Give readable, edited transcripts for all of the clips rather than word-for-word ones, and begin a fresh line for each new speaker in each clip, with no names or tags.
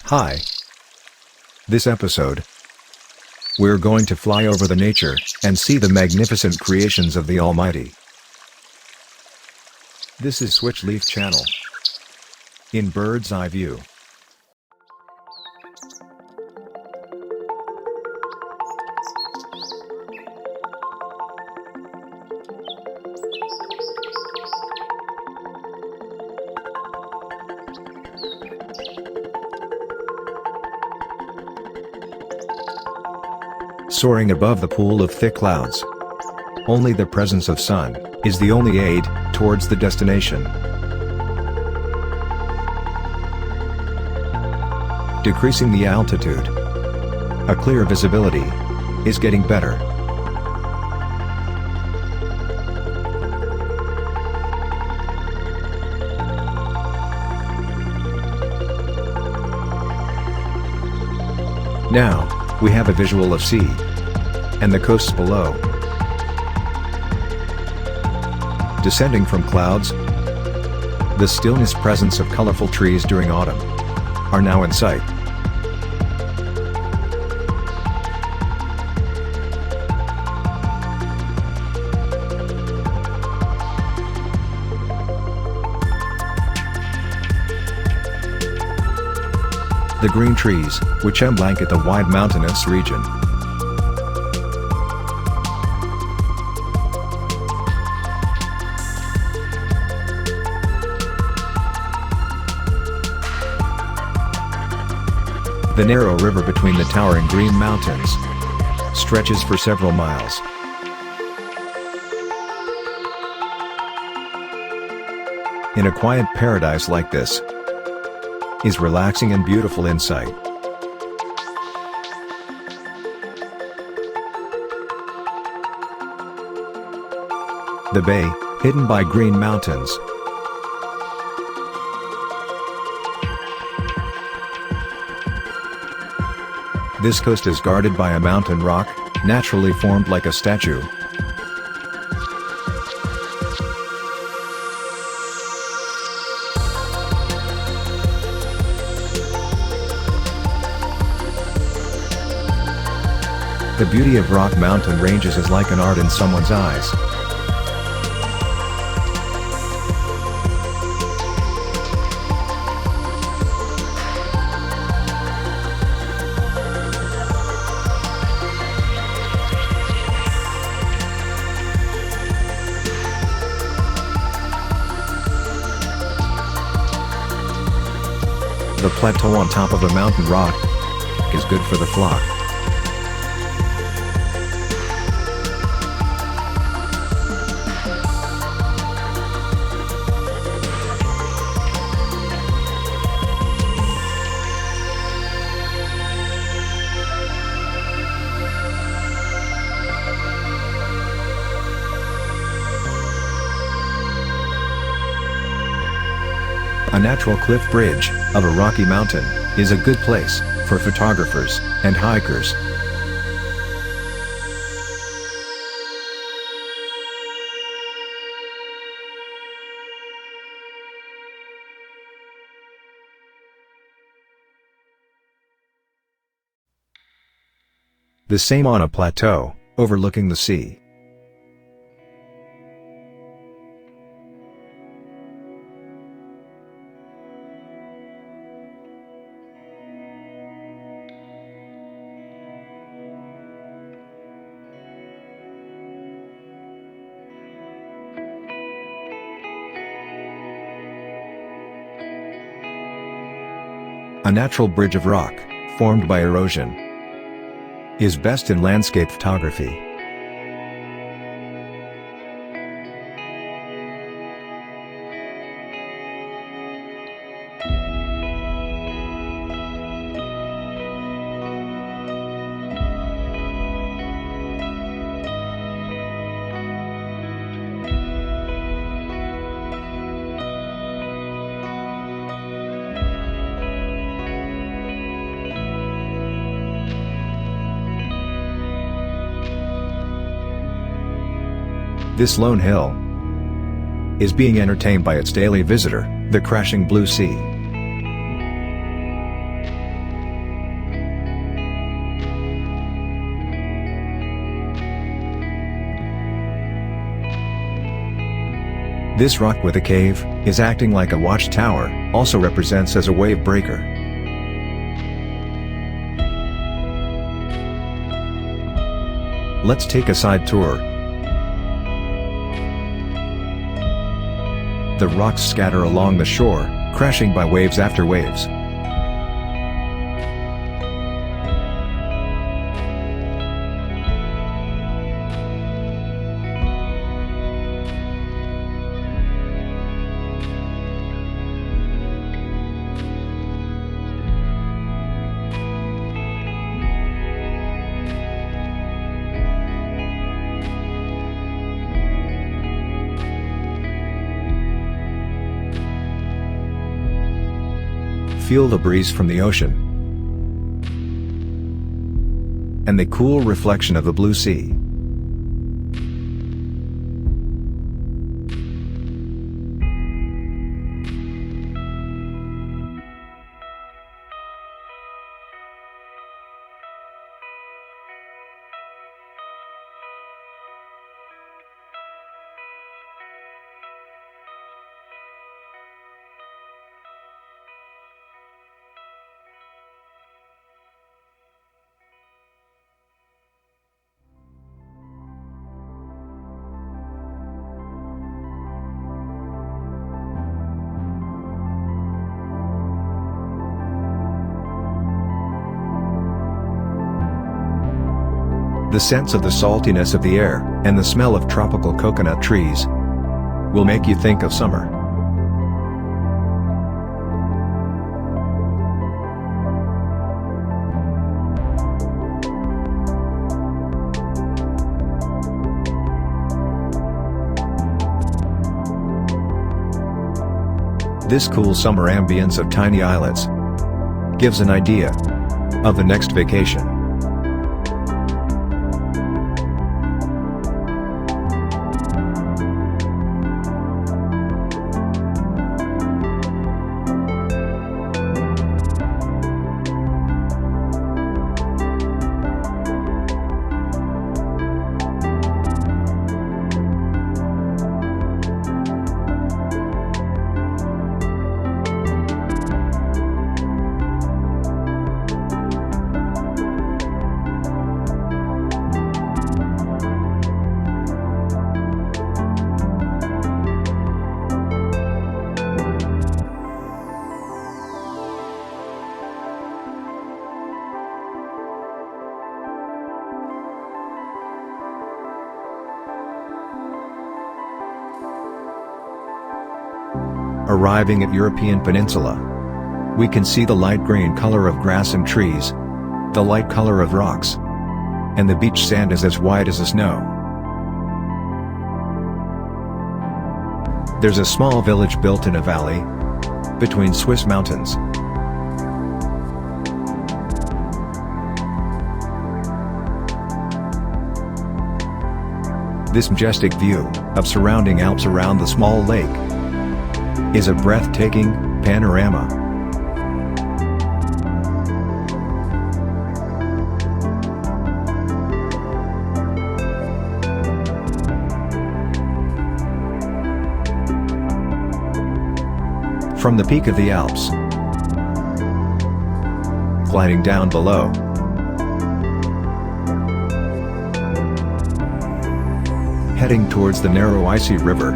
Hi. This episode, we're going to fly over the nature and see the magnificent creations of the Almighty. This is Switchleaf channel in bird's eye view. Soaring above the pool of thick clouds. Only the presence of sun is the only aid towards the destination. Decreasing the altitude. A clear visibility is getting better. Now, we have a visual of sea and the coasts below. Descending from clouds, the stillness presence of colorful trees during autumn are now in sight. The green trees, which blanket the wide mountainous region. The narrow river between the towering green mountains stretches for several miles. In a quiet paradise like this is relaxing and beautiful insight. The bay, hidden by green mountains. This coast is guarded by a mountain rock, naturally formed like a statue. The beauty of rock mountain ranges is like an art in someone's eyes. The plateau on top of a mountain rock is good for the flock. A natural cliff bridge of a rocky mountain is a good place for photographers and hikers. The same on a plateau overlooking the sea. A natural bridge of rock, formed by erosion, is best in landscape photography. This lone hill is being entertained by its daily visitor, the crashing blue sea. This rock with a cave is acting like a watchtower, also represents as a wave breaker. Let's take a side tour. The rocks scatter along the shore, crashing by waves after waves. Feel the breeze from the ocean and the cool reflection of the blue sea. The sense of the saltiness of the air, and the smell of tropical coconut trees will make you think of summer. This cool summer ambience of tiny islets gives an idea of the next vacation. Arriving at European Peninsula, we can see the light green color of grass and trees, the light color of rocks, and the beach sand is as white as the snow. There's a small village built in a valley between Swiss mountains. This majestic view of surrounding Alps around the small lake is a breathtaking panorama. From the peak of the Alps, gliding down below, heading towards the narrow icy river,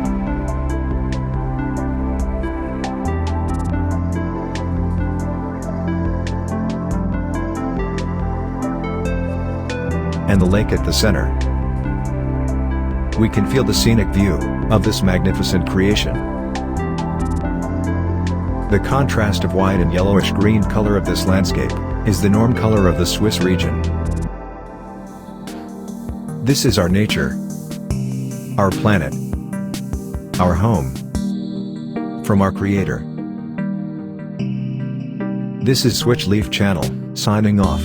and the lake at the center. We can feel the scenic view of this magnificent creation. The contrast of white and yellowish-green color of this landscape is the norm color of the Swiss region. This is our nature, our planet, our home, from our Creator. This is Switchleaf Channel, signing off.